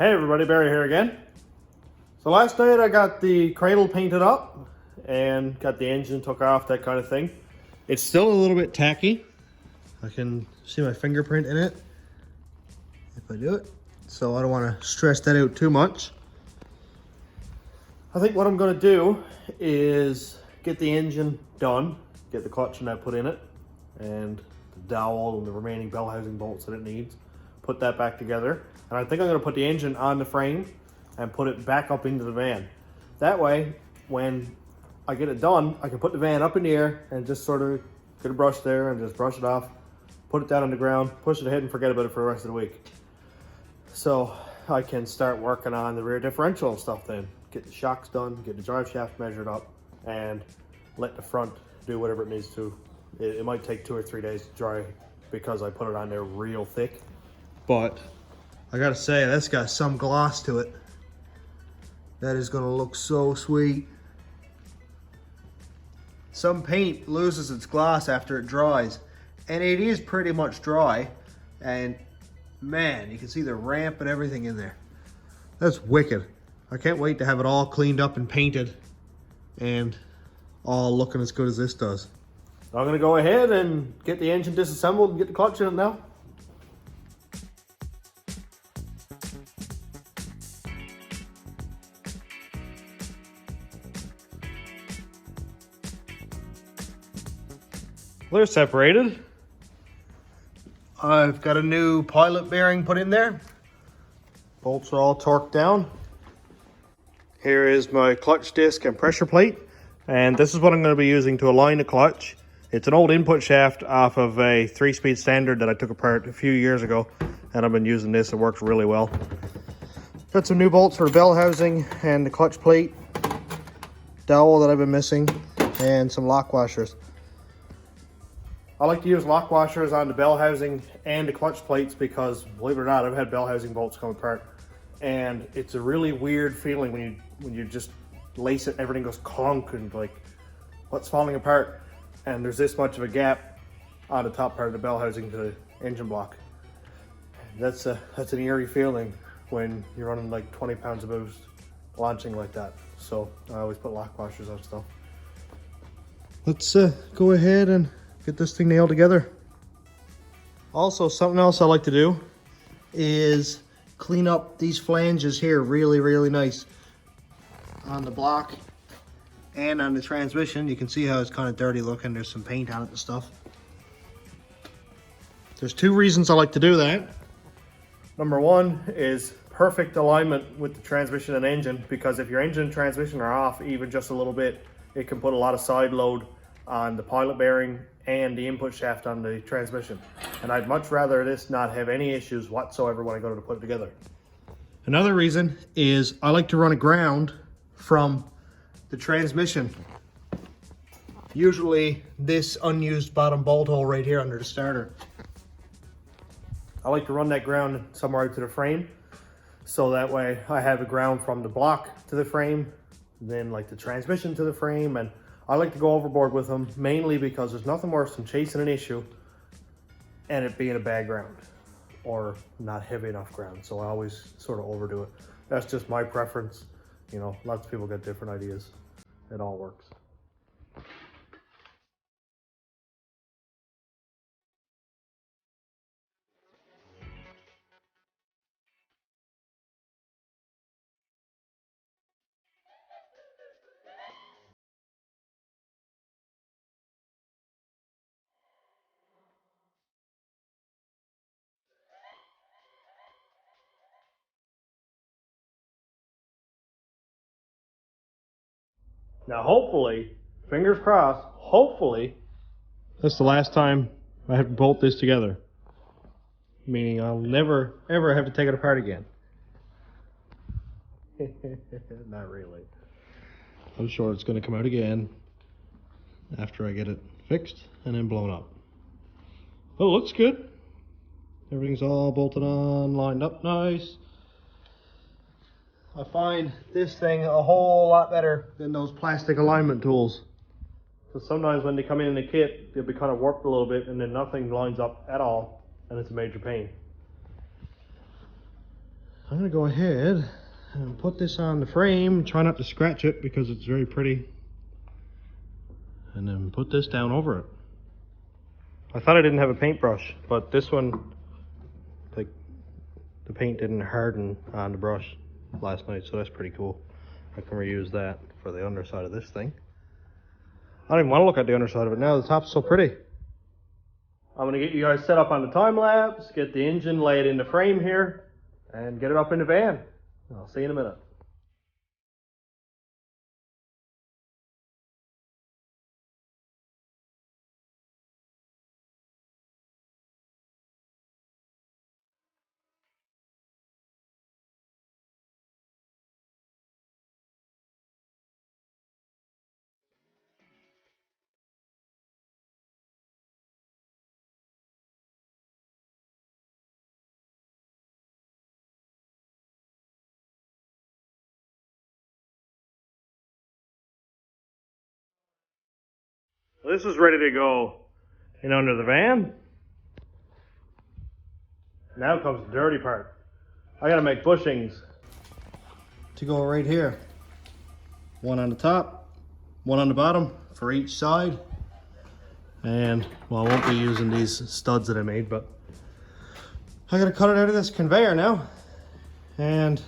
Hey everybody, Barry here again. So last night I got the cradle painted up and got the engine took off, that kind of thing. It's still a little bit tacky. I can see my fingerprint in it if I do it. So I don't want to stress that out too much. I think what I'm going to do is get the engine done, get the clutch and that put in it, and the dowel and the remaining bell housing bolts that it needs. Put that back together. And I think I'm going to put the engine on the frame and put it back up into the van. That way, when I get it done, I can put the van up in the air and just sort of get a brush there and just brush it off, put it down on the ground, push it ahead and forget about it for the rest of the week. So I can start working on the rear differential and stuff then. Get the shocks done, get the drive shaft measured up, and let the front do whatever it needs to. It might take 2 or 3 days to dry because I put it on there real thick. But I gotta say, that's got some gloss to it. That is gonna look so sweet. Some paint loses its gloss after it dries, and it is pretty much dry. And man, you can see the ramp and everything in there. That's wicked. I can't wait to have it all cleaned up and painted and all looking as good as this does. I'm gonna go ahead and get the engine disassembled and get the clutch in it now. They're separated. I've got a new pilot bearing put in there. Bolts are all torqued down. Here is my clutch disc and pressure plate. And this is what I'm going to be using to align the clutch. It's an old input shaft off of a 3-speed standard that I took apart a few years ago. And I've been using this, it works really well. Got some new bolts for the bell housing and the clutch plate. Dowel that I've been missing. And some lock washers. I like to use lock washers on the bell housing and the clutch plates because, believe it or not, I've had bell housing bolts come apart. And it's a really weird feeling when you just lace it, everything goes clunk and like, what's falling apart? And there's this much of a gap on the top part of the bell housing to the engine block. That's an eerie feeling when you're running like 20 pounds of boost launching like that. So I always put lock washers on stuff. Let's go ahead and get this thing nailed together. Also, something else I like to do is clean up these flanges here really nice on the block and on the transmission. You can see how it's kind of dirty looking. There's some paint on it and stuff. There's 2 reasons I like to do that. Number 1 is perfect alignment with the transmission and engine, because if your engine and transmission are off even just a little bit, it can put a lot of side load on the pilot bearing and the input shaft on the transmission. And I'd much rather this not have any issues whatsoever when I go to put it together. Another reason is I like to run a ground from the transmission. Usually this unused bottom bolt hole right here under the starter. I like to run that ground somewhere out to the frame, so that way I have a ground from the block to the frame, then like the transmission to the frame. And I like to go overboard with them, mainly because there's nothing worse than chasing an issue and it being a bad ground or not heavy enough ground. So I always sort of overdo it. That's just my preference. You know, lots of people get different ideas. It all works. Now hopefully, fingers crossed, hopefully, that's the last time I have to bolt this together. Meaning I'll never, ever have to take it apart again. Not really. I'm sure it's going to come out again after I get it fixed and then blown up. Oh, it looks good. Everything's all bolted on, lined up nice. I find this thing a whole lot better than those plastic alignment tools. So sometimes when they come in the kit, they'll be kind of warped a little bit and then nothing lines up at all, and it's a major pain. I'm gonna go ahead and put this on the frame. Try not to scratch it because it's very pretty. And then put this down over it. I thought I didn't have a paintbrush, but this one, like, the paint didn't harden on the brush last night, so that's pretty cool. I can reuse that for the underside of this thing. I don't even want to look at the underside of it now. The top's so pretty. I'm gonna get you guys set up on the time lapse, get the engine laid in the frame here, and get it up in the van. I'll see you in a minute. This is ready to go in under the van. Now comes the dirty part. I gotta make bushings to go right here. One on the top, one on the bottom for each side. And, well, I won't be using these studs that I made, but I gotta cut it out of this conveyor now. And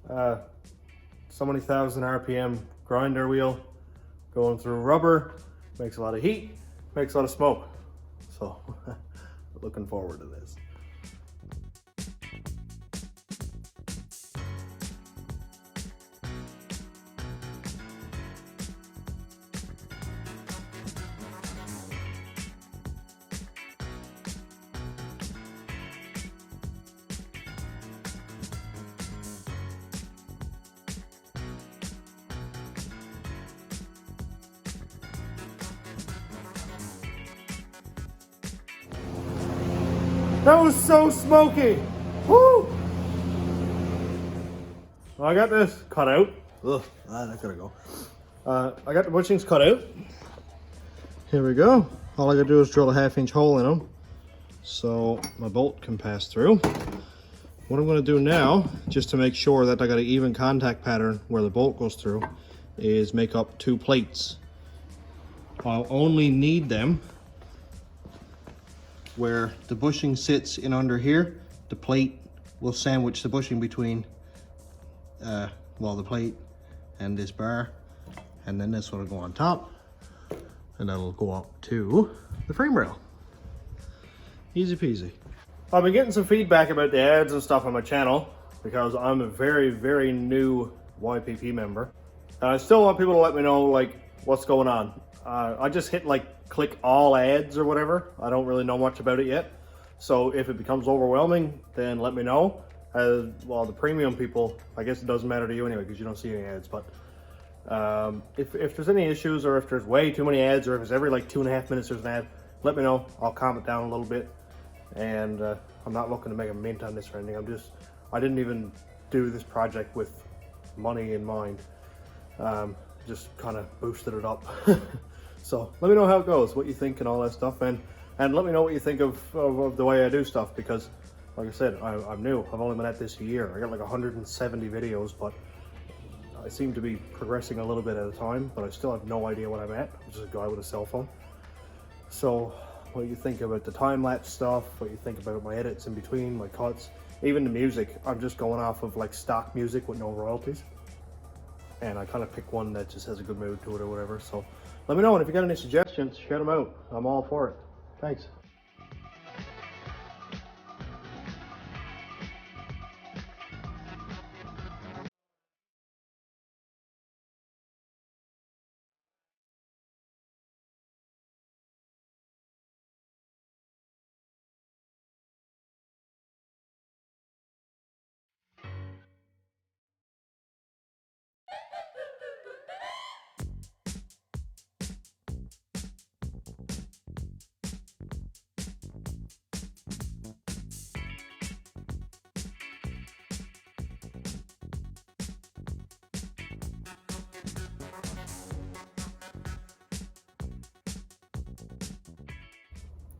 so many thousand RPM grinder wheel going through rubber, makes a lot of heat, makes a lot of smoke. So, looking forward to this. That was so smoky. Woo! Well, I got this cut out. Ugh, that gotta go. I got the bushings cut out. Here we go. All I gotta do is drill a 1/2 inch hole in them so my bolt can pass through. What I'm gonna do now, just to make sure that I got an even contact pattern where the bolt goes through, is make up 2 plates. I'll only need them where the bushing sits in under here. The plate will sandwich the bushing between well, the plate and this bar, and then this will go on top, and that'll go up to the frame rail. Easy peasy. I've been getting some feedback about the ads and stuff on my channel because I'm a very, very new YPP member, and I still want people to let me know like what's going on. I just hit like click all ads or whatever. I don't really know much about it yet. So if it becomes overwhelming, then let me know. Well, the premium people, I guess it doesn't matter to you anyway because you don't see any ads. But if there's any issues, or if there's way too many ads, or if it's every like 2.5 minutes there's an ad, let me know. I'll calm it down a little bit. And I'm not looking to make a mint on this or anything. I didn't even do this project with money in mind. Just kind of boosted it up. So let me know how it goes, what you think and all that stuff, and let me know what you think of the way I do stuff, because like I said, I'm new. I've only been at this a year. I got like 170 videos, but I seem to be progressing a little bit at a time, but I still have no idea what I'm at. I'm just a guy with a cell phone. So what do you think about the time-lapse stuff? What do you think about my edits in between, my cuts, even the music? I'm just going off of like stock music with no royalties. And I kind of pick one that just has a good mood to it or whatever. So let me know, and if you got any suggestions, shout them out. I'm all for it. Thanks.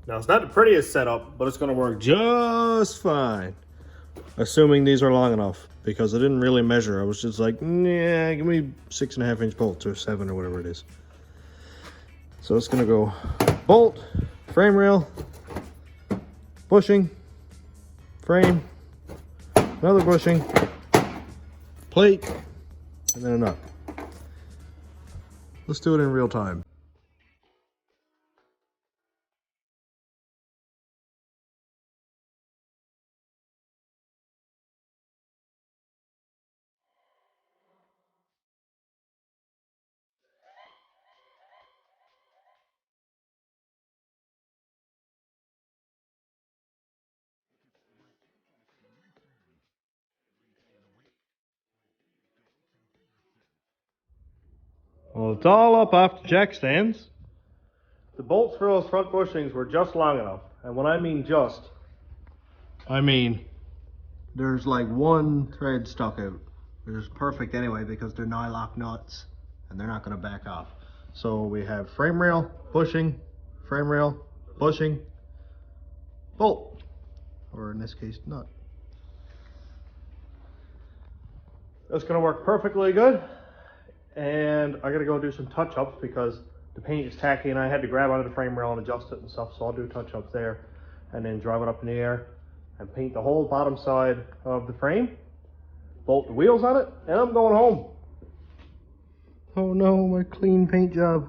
Now, it's not the prettiest setup, but it's going to work just fine. assuming these are long enough, because I didn't really measure. I was just like, yeah, give me 6.5-inch bolts or 7 or whatever it is. So it's gonna go bolt, frame rail, bushing, frame, another bushing, plate, and then a nut. Let's do it in real time. Well, it's all up off the jack stands. The bolts for those front bushings were just long enough. And when I mean just, I mean there's like one thread stuck out. Which is perfect anyway because they're nylock nuts and they're not going to back off. So we have frame rail, bushing, bolt, or in this case, nut. That's going to work perfectly good. And I gotta go do some touch-ups because the paint is tacky and I had to grab onto the frame rail and adjust it and stuff, so I'll do touch-ups there and then drive it up in the air and paint the whole bottom side of the frame, bolt the wheels on it, and I'm going home. Oh no, my clean paint job.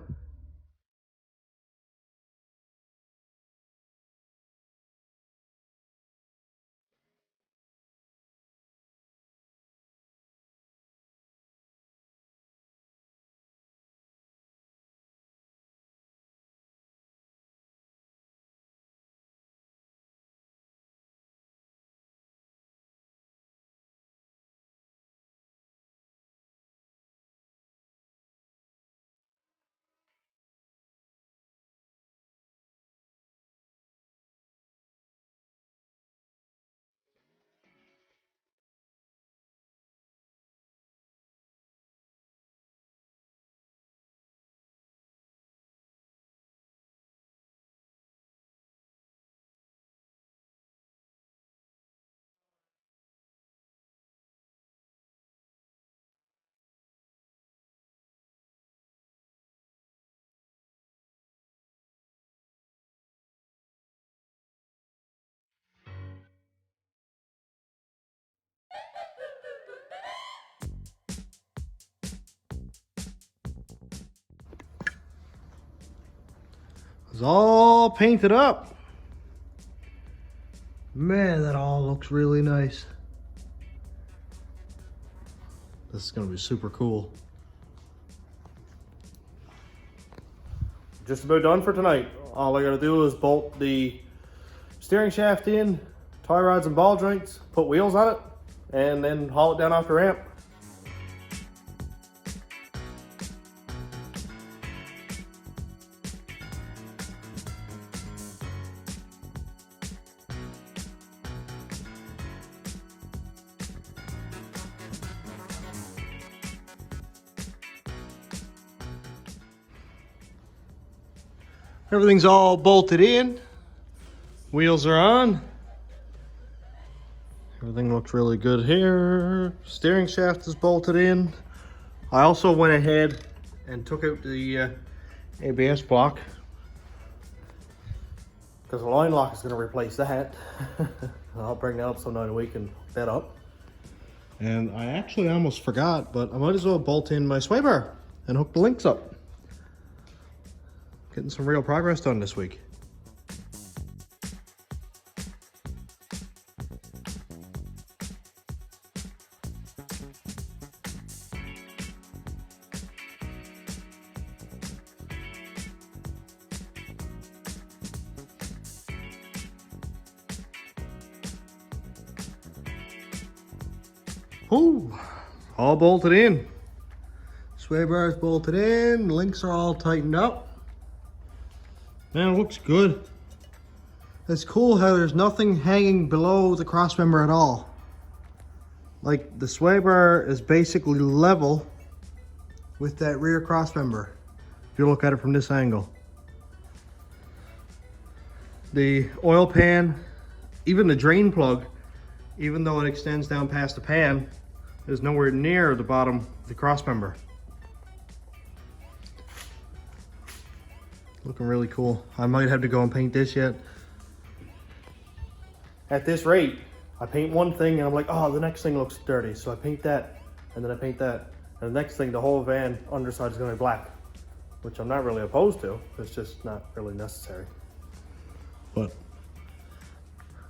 It's all painted up. Man, that all looks really nice. This is gonna be super cool. Just about done for tonight. All I gotta do is bolt the steering shaft in, tie rods and ball joints, put wheels on it, and then haul it down off the ramp. Everything's all bolted in. Wheels are on. Everything looks really good here. Steering shaft is bolted in. I also went ahead and took out the ABS block because the line lock is going to replace that. I'll bring that up sometime we can hook that up. And I actually almost forgot, but I might as well bolt in my sway bar and hook the links up. Getting some real progress done this week. Ooh, all bolted in. Sway bar is bolted in, links are all tightened up. Man, it looks good. It's cool how there's nothing hanging below the cross member at all. Like the sway bar is basically level with that rear cross member. If you look at it from this angle. The oil pan, even the drain plug even though it extends down past the pan, is nowhere near the bottom of the cross member. Looking really cool. I might have to go and paint this yet. At this rate, I paint one thing and I'm like, oh, the next thing looks dirty. So I paint that, and then I paint that. And the next thing, the whole van underside is gonna be black, which I'm not really opposed to. It's just not really necessary. But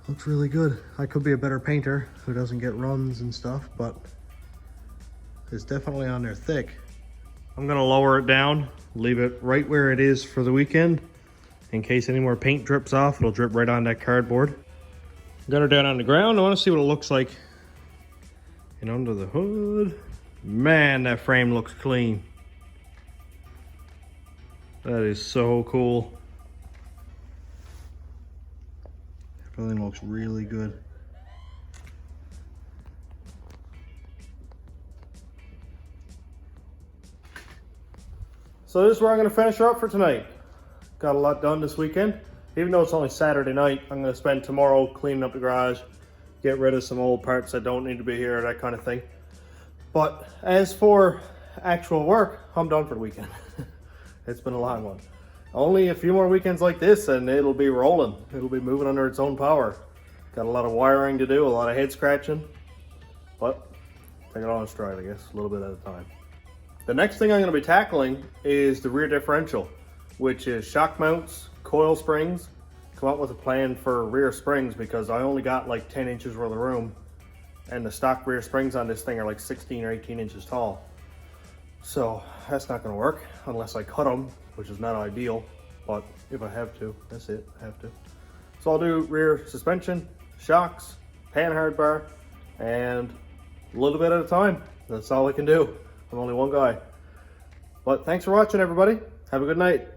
looks really good. I could be a better painter who doesn't get runs and stuff, but it's definitely on there thick. I'm gonna lower it down, leave it right where it is for the weekend. In case any more paint drips off, it'll drip right on that cardboard. Got her down on the ground. I wanna see what it looks like. And under the hood, man, that frame looks clean. That is so cool. Everything looks really good. So this is where I'm going to finish her up for tonight. Got a lot done this weekend. Even though it's only Saturday night, I'm going to spend tomorrow cleaning up the garage, get rid of some old parts that don't need to be here, that kind of thing. But as for actual work, I'm done for the weekend. It's been a long one. Only a few more weekends like this and it'll be rolling. It'll be moving under its own power. Got a lot of wiring to do, a lot of head scratching. But take it on a stride, I guess, a little bit at a time. The next thing I'm going to be tackling is the rear differential, which is shock mounts, coil springs. Come up with a plan for rear springs because I only got like 10 inches worth of room, and the stock rear springs on this thing are like 16 or 18 inches tall. So that's not going to work unless I cut them, which is not ideal, but if I have to, that's it, I have to. So I'll do rear suspension, shocks, pan hard bar, and a little bit at a time. That's all I can do. I'm only one guy. But thanks for watching, everybody. Have a good night.